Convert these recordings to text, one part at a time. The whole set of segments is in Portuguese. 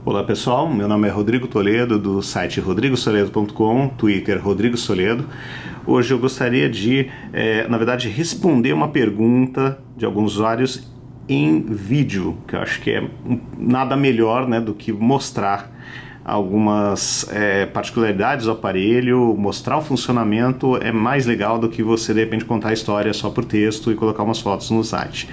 Olá pessoal, meu nome é Rodrigo Toledo do site rodrigosoledo.com, Twitter Rodrigo Soledo. Hoje eu gostaria de, na verdade, responder uma pergunta de alguns usuários em vídeo, que eu acho que é nada melhor, né, do que mostrar algumas particularidades do aparelho, mostrar o funcionamento é mais legal do que você de repente contar a história só por texto e colocar umas fotos no site.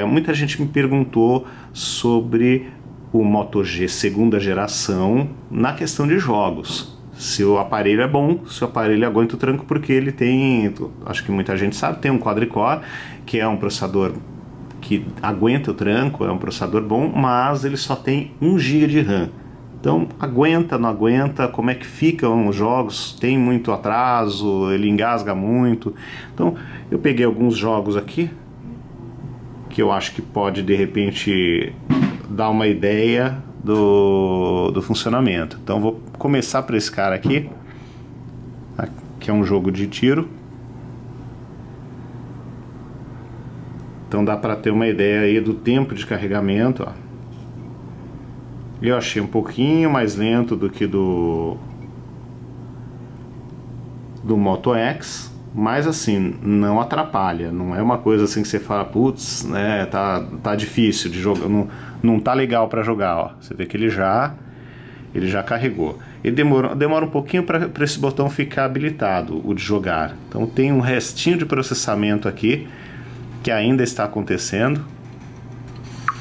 Muita gente me perguntou sobre o Moto G segunda geração na questão de jogos. Se o aparelho é bom, se o aparelho aguenta o tranco, porque ele tem, acho que muita gente sabe, tem um quadricore, que é um processador que aguenta o tranco, é um processador bom, mas ele só tem 1 GB de RAM. Então, aguenta, não aguenta, como é que ficam os jogos, tem muito atraso, ele engasga muito. Então, eu peguei alguns jogos aqui, que eu acho que pode, de repente, dar uma ideia do funcionamento. Então, vou começar por esse cara aqui, que é um jogo de tiro. Então, dá para ter uma ideia aí do tempo de carregamento, ó. Eu achei um pouquinho mais lento do que do Moto X, mas assim, não atrapalha, não é uma coisa assim que você fala, putz, né, tá difícil de jogar, não tá legal para jogar, ó. Você vê que ele já carregou. Ele demora um pouquinho para esse botão ficar habilitado, o de jogar. Então tem um restinho de processamento aqui que ainda está acontecendo.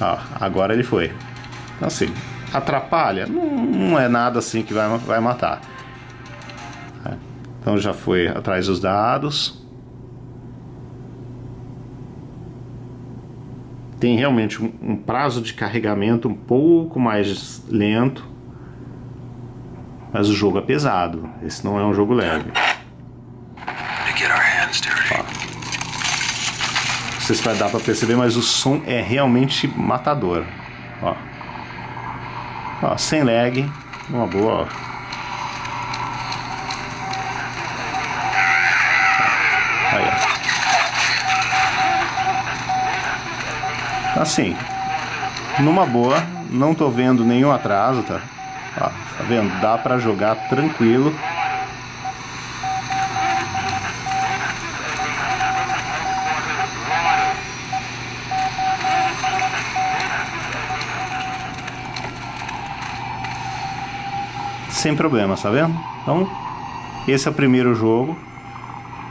Ó, agora ele foi. Então assim, atrapalha? Não é nada assim que vai matar. Então já foi atrás dos dados. Tem realmente um prazo de carregamento um pouco mais lento, mas o jogo é pesado. Esse não é um jogo leve. Ó. Não sei se vai dar para perceber, mas o som é realmente matador. Ó. Ó, sem lag, uma boa, ó. Aí, ó. Assim, numa boa, não tô vendo nenhum atraso, tá? Ó, tá vendo? Dá pra jogar tranquilo. Sem problema, tá vendo? Então, esse é o primeiro jogo.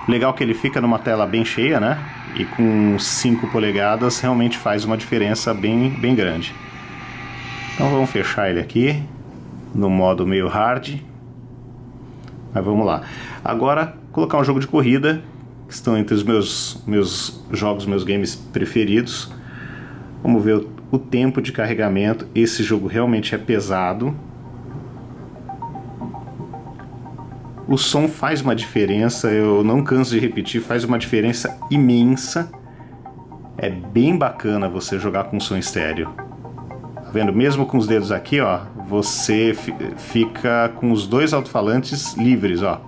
Legal que ele fica numa tela bem cheia, né? E com 5 polegadas realmente faz uma diferença bem grande. Então vamos fechar ele aqui no modo meio hard. Mas vamos lá. Agora, colocar um jogo de corrida, que estão entre os meus jogos, meus games preferidos. Vamos ver o tempo de carregamento. Esse jogo realmente é pesado. O som faz uma diferença, eu não canso de repetir, faz uma diferença imensa. É bem bacana você jogar com som estéreo. Tá vendo? Mesmo com os dedos aqui, ó, você fica com os dois alto-falantes livres, ó.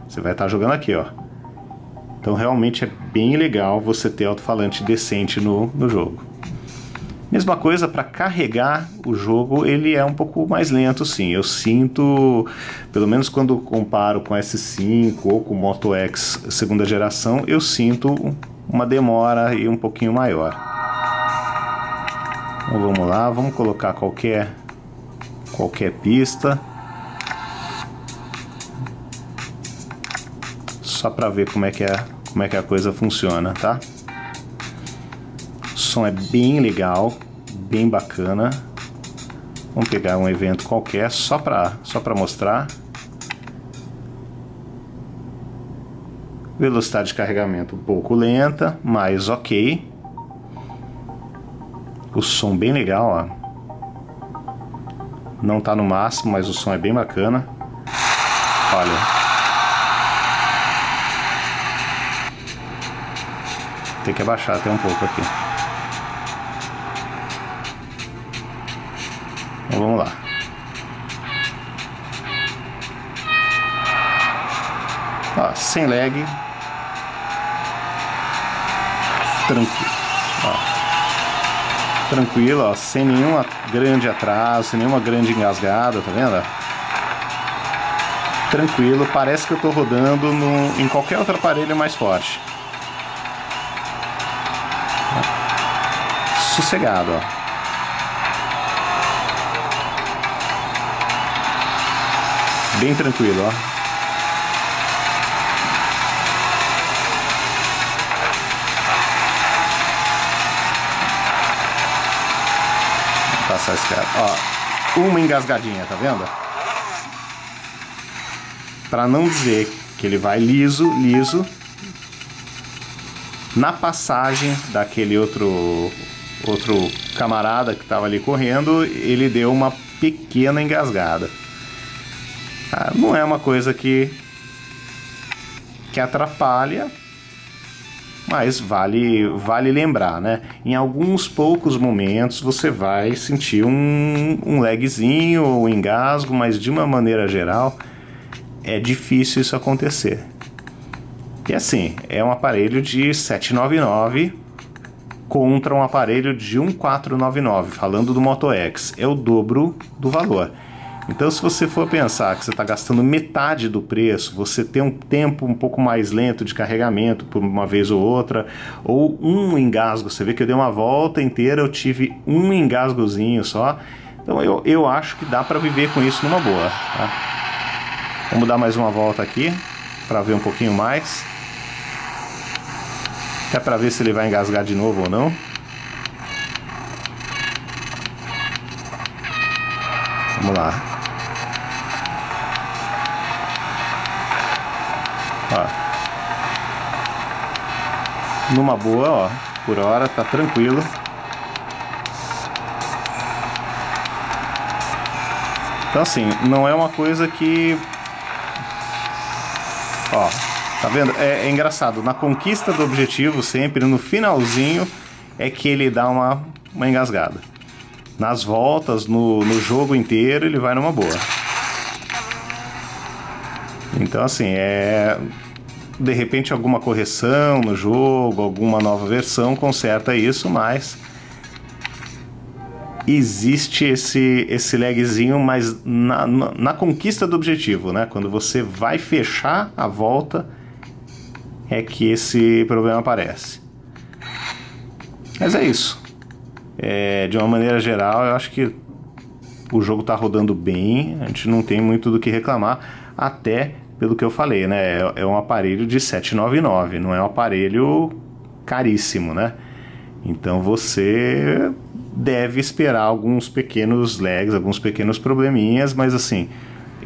Você vai estar jogando aqui, ó. Então realmente é bem legal você ter alto-falante decente no jogo. Mesma coisa para carregar o jogo, ele é um pouco mais lento, sim. Eu sinto, pelo menos quando comparo com S5 ou com o Moto X segunda geração, eu sinto uma demora e um pouquinho maior. Então vamos lá, vamos colocar qualquer pista. Só para ver como é que a coisa funciona, tá? O som é bem legal, bem bacana. Vamos pegar um evento qualquer só para mostrar. Velocidade de carregamento um pouco lenta, mas ok. O som bem legal, ó. Não está no máximo, mas o som é bem bacana. Olha. Tem que abaixar até um pouco aqui. Então vamos lá. Ó, sem lag. Tranquilo. Ó. Tranquilo, ó, sem nenhuma grande atraso, sem nenhuma grande engasgada, tá vendo? Tranquilo, parece que eu tô rodando em qualquer outro aparelho mais forte. Sossegado, ó. Bem tranquilo, ó. Vou passar esse cara. Ó, uma engasgadinha, tá vendo? Para não dizer que ele vai liso, na passagem daquele outro camarada que estava ali correndo, ele deu uma pequena engasgada. Não é uma coisa que atrapalha, mas vale lembrar, né? Em alguns poucos momentos você vai sentir um lagzinho ou um engasgo, mas de uma maneira geral é difícil isso acontecer. E assim, é um aparelho de 799 contra um aparelho de 1499, falando do Moto X, é o dobro do valor. Então, se você for pensar que você está gastando metade do preço, você tem um tempo um pouco mais lento de carregamento por uma vez ou outra, ou um engasgo, você vê que eu dei uma volta inteira, eu tive um engasgozinho só, então eu acho que dá para viver com isso numa boa, tá? Vamos dar mais uma volta aqui, para ver um pouquinho mais, até para ver se ele vai engasgar de novo ou não. Vamos lá. Ó. Numa boa, ó, por hora, tá tranquilo. Então assim, não é uma coisa que... Ó, tá vendo? É engraçado, na conquista do objetivo sempre, no finalzinho, é que ele dá uma engasgada. Nas voltas, no jogo inteiro, ele vai numa boa. Então assim, de repente alguma correção no jogo, alguma nova versão conserta isso, mas existe esse lagzinho, mas na conquista do objetivo, né? Quando você vai fechar a volta, é que esse problema aparece. Mas é isso. De uma maneira geral, eu acho que o jogo está rodando bem, a gente não tem muito do que reclamar, até pelo que eu falei, né? É um aparelho de 799, não é um aparelho caríssimo, né? Então você deve esperar alguns pequenos lags, alguns pequenos probleminhas, mas assim,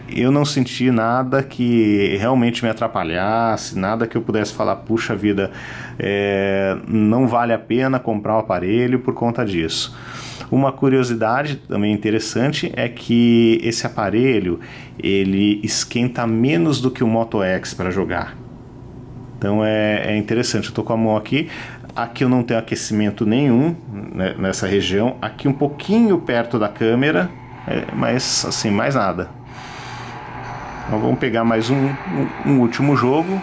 eu não senti nada que realmente me atrapalhasse, nada que eu pudesse falar, puxa vida, não vale a pena comprar o aparelho por conta disso. Uma curiosidade também interessante é que esse aparelho, ele esquenta menos do que o Moto X para jogar. Então é interessante, eu estou com a mão aqui eu não tenho aquecimento nenhum, né, nessa região, aqui um pouquinho perto da câmera, mas assim, mais nada. Então vamos pegar mais um último jogo,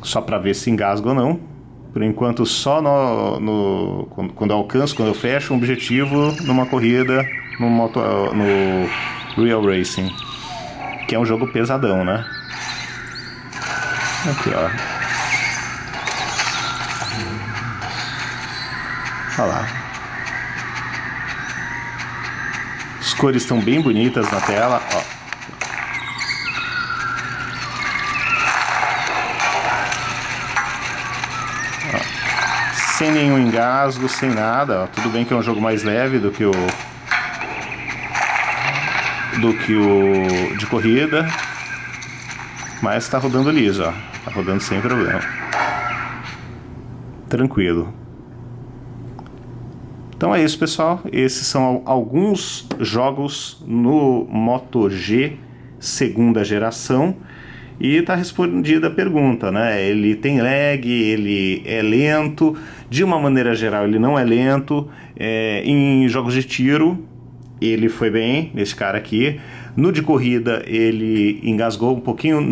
só para ver se engasga ou não. Por enquanto só quando eu alcanço, quando eu fecho um objetivo numa corrida no Real Racing, que é um jogo pesadão, né? Aqui, ó. Olha lá. As cores estão bem bonitas na tela, ó. Sem nenhum engasgo, sem nada, ó. Tudo bem que é um jogo mais leve do que o de corrida, mas tá rodando liso, ó. Tá rodando sem problema. Tranquilo. Então é isso, pessoal. Esses são alguns jogos no Moto G segunda geração. E está respondida a pergunta, né? Ele tem lag, ele é lento, de uma maneira geral ele não é lento. Em jogos de tiro ele foi bem, esse cara aqui. No de corrida ele engasgou um pouquinho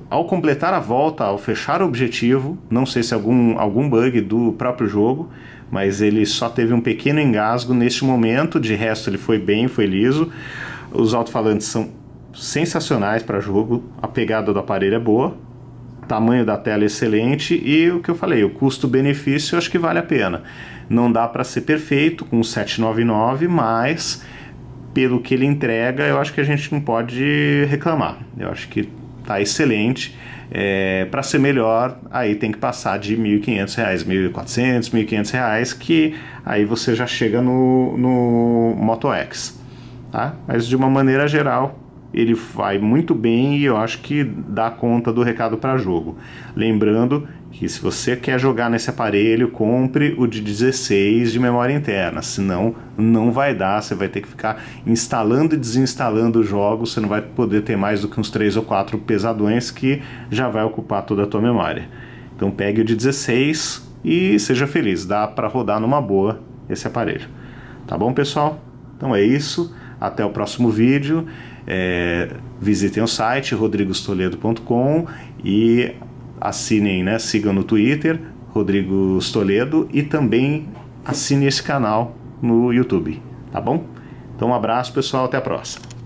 ao completar a volta, ao fechar o objetivo. Não sei se algum bug do próprio jogo, mas ele só teve um pequeno engasgo neste momento, de resto ele foi bem, foi liso. Os alto-falantes são sensacionais para jogo, a pegada do aparelho é boa, o tamanho da tela é excelente e o que eu falei, o custo-benefício eu acho que vale a pena. Não dá para ser perfeito com o 799, mas pelo que ele entrega, eu acho que a gente não pode reclamar. Eu acho que tá excelente. Para ser melhor, aí tem que passar de R$ 1.500, R$ 1.400, R$ 1.500, que aí você já chega no Moto X, tá? Mas de uma maneira geral, ele vai muito bem e eu acho que dá conta do recado para jogo. Lembrando que se você quer jogar nesse aparelho, compre o de 16 de memória interna, senão não vai dar, você vai ter que ficar instalando e desinstalando jogos, você não vai poder ter mais do que uns 3 ou 4 pesadões que já vai ocupar toda a tua memória. Então pegue o de 16 e seja feliz, dá para rodar numa boa esse aparelho. Tá bom, pessoal? Então é isso, até o próximo vídeo. Visitem o site rodrigostoledo.com e assinem, né? Sigam no Twitter, Rodrigo Toledo, e também assine esse canal no YouTube, tá bom? Então um abraço, pessoal, até a próxima.